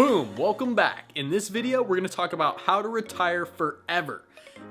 Boom, welcome back. In this video, we're gonna talk about how to retire forever.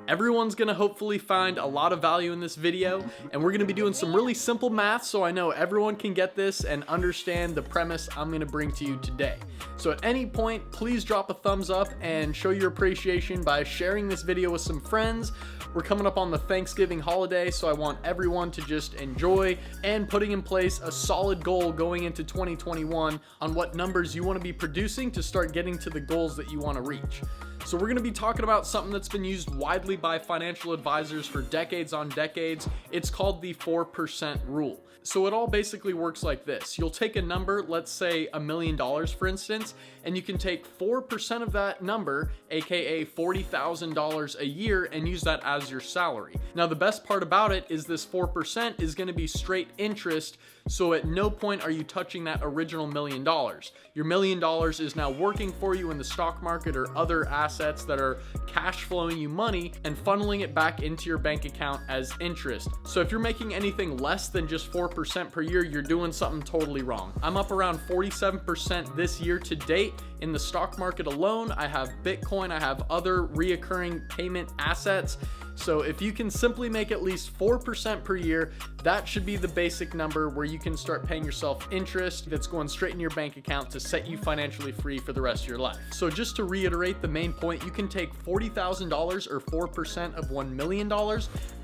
Everyone's gonna hopefully find a lot of value in this video, and we're gonna be doing some really simple math so I know everyone can get this and understand the premise I'm gonna bring to you today. So at any point, please drop a thumbs up and show your appreciation by sharing this video with some friends. We're coming up on the Thanksgiving holiday, so I want everyone to just enjoy and putting in place a solid goal going into 2021 on what numbers you want to be producing to start getting to the goals that you want to reach. So we're going to be talking about something that's been used widely by financial advisors for decades on decades. It's called the 4% rule. So it all basically works like this. You'll take a number, let's say $1 million for instance, and you can take 4% of that number, aka $40,000 a year, and use that as your salary. Now the best part about it is this 4% is going to be straight interest, so at no point are you touching that original $1 million. Your $1 million is now working for you in the stock market or other assets that are cash flowing you money and funneling it back into your bank account as interest. So if you're making anything less than just 4% per year, you're doing something totally wrong. I'm up around 47% this year to date in the stock market alone. I have Bitcoin, I have other reoccurring payment assets. So if you can simply make at least 4% per year, that should be the basic number where you can start paying yourself interest that's going straight in your bank account to set you financially free for the rest of your life. So just to reiterate the main point, you can take $40,000 or 4% of $1 million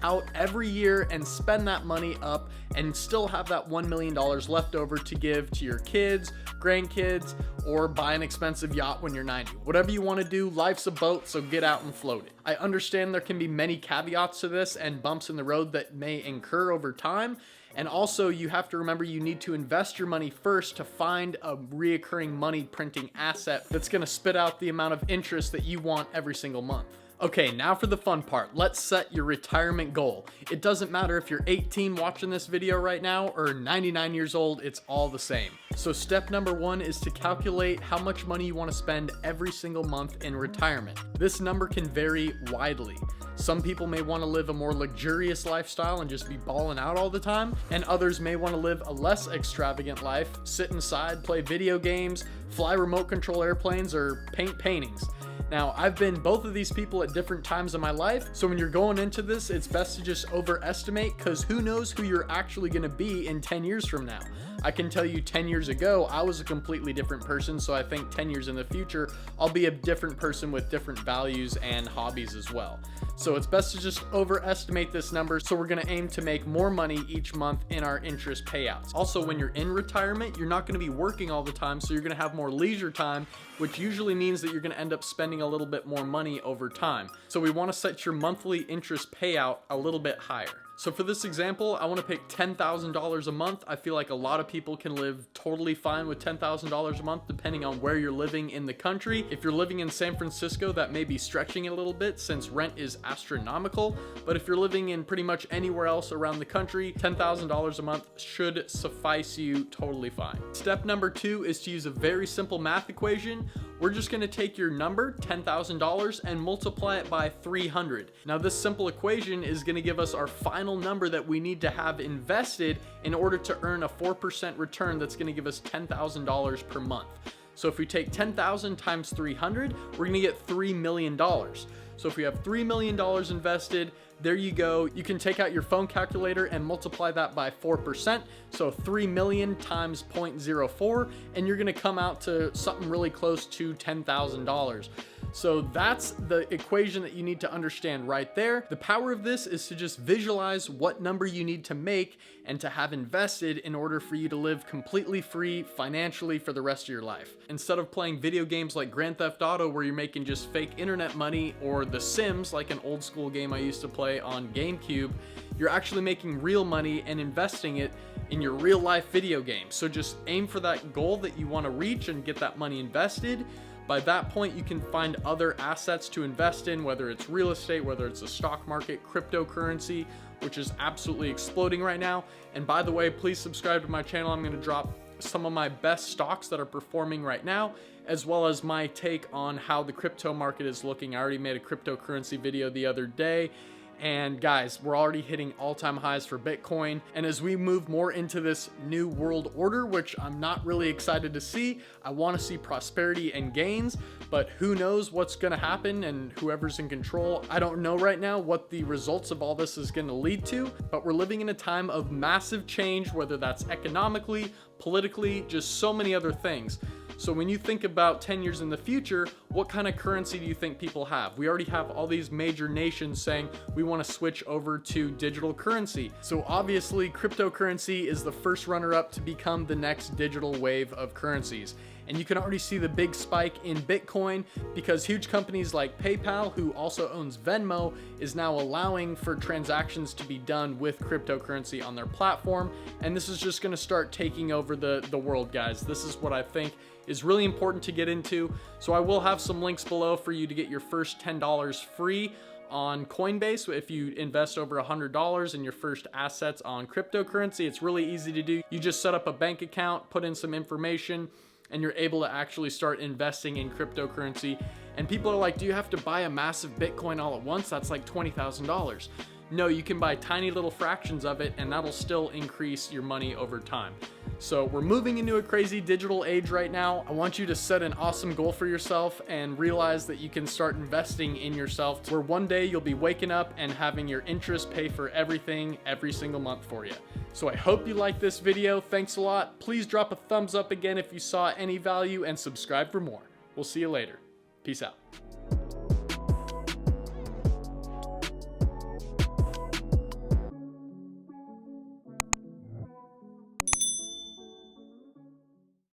out every year and spend that money up and still have that $1 million left over to give to your kids, grandkids, or buy an expensive yacht when you're 90. Whatever you want to do, life's a boat, so get out and float it. I understand there can be many caveats to this and bumps in the road that may incur over time. And also you have to remember you need to invest your money first to find a reoccurring money printing asset that's going to spit out the amount of interest that you want every single month. Okay, now for the fun part. Let's set your retirement goal. It doesn't matter if you're 18 watching this video right now or 99 years old, it's all the same. So step number one is to calculate how much money you want to spend every single month in retirement. This number can vary widely. Some people may want to live a more luxurious lifestyle and just be balling out all the time, and others may want to live a less extravagant life, sit inside, play video games, fly remote control airplanes, or paint paintings. Now, I've been both of these people at different times in my life, so when you're going into this, it's best to just overestimate, because who knows who you're actually going to be in 10 years from now. I can tell you 10 years ago, I was a completely different person, so I think 10 years in the future, I'll be a different person with different values and hobbies as well. So it's best to just overestimate this number, so we're going to aim to make more money each month in our interest payouts. Also, when you're in retirement, you're not going to be working all the time, so you're going to have more leisure time, which usually means that you're going to end up spending a little bit more money over time. So we want to set your monthly interest payout a little bit higher. So for this example, I want to pick $10,000 a month. I feel like a lot of people can live totally fine with $10,000 a month depending on where you're living in the country. If you're living in San Francisco, that may be stretching it a little bit since rent is astronomical. But if you're living in pretty much anywhere else around the country, $10,000 a month should suffice you totally fine. Step number two is to use a very simple math equation. We're just going to take your number, $10,000, and multiply it by 300. Now this simple equation is going to give us our final number that we need to have invested in order to earn a 4% return that's going to give us $10,000 per month. So if we take 10,000 times 300, we're going to get $3 million. So if we have $3 million invested, there you go. You can take out your phone calculator and multiply that by 4%. So 3 million times 0.04, and you're going to come out to something really close to $10,000. So that's the equation that you need to understand right there. The power of this is to just visualize what number you need to make and to have invested in order for you to live completely free financially for the rest of your life. Instead of playing video games like Grand Theft Auto where you're making just fake internet money, or The Sims, like an old school game I used to play on GameCube, you're actually making real money and investing it in your real life video game. So just aim for that goal that you want to reach and get that money invested. By that point, you can find other assets to invest in, whether it's real estate, whether it's the stock market, cryptocurrency, which is absolutely exploding right now. And by the way, please subscribe to my channel. I'm going to drop some of my best stocks that are performing right now, as well as my take on how the crypto market is looking. I already made a cryptocurrency video the other day, And guys, we're already hitting all-time highs for Bitcoin. And as we move more into this new world order, which I'm not really excited to see, I want to see prosperity and gains, but who knows what's going to happen and whoever's in control. I don't know right now what the results of all this is going to lead to, but we're living in a time of massive change, whether that's economically, politically, just so many other things. So when you think about 10 years in the future, what kind of currency do you think people have? We already have all these major nations saying we want to switch over to digital currency. So obviously cryptocurrency is the first runner-up to become the next digital wave of currencies. And you can already see the big spike in Bitcoin because huge companies like PayPal, who also owns Venmo, is now allowing for transactions to be done with cryptocurrency on their platform. And this is just going to start taking over the world, guys. This is what I think is really important to get into. So I will have some links below for you to get your first $10 free on Coinbase if you invest over $100 in your first assets on cryptocurrency. It's really easy to do. You just set up a bank account, put in some information, and you're able to actually start investing in cryptocurrency. And people are like, do you have to buy a massive Bitcoin all at once? That's like $20,000. No, you can buy tiny little fractions of it, and that'll still increase your money over time. So we're moving into a crazy digital age right now. I want you to set an awesome goal for yourself and realize that you can start investing in yourself, where one day you'll be waking up and having your interest pay for everything every single month for you. So I hope you liked this video. Thanks a lot. Please drop a thumbs up again if you saw any value and subscribe for more. We'll see you later. Peace out.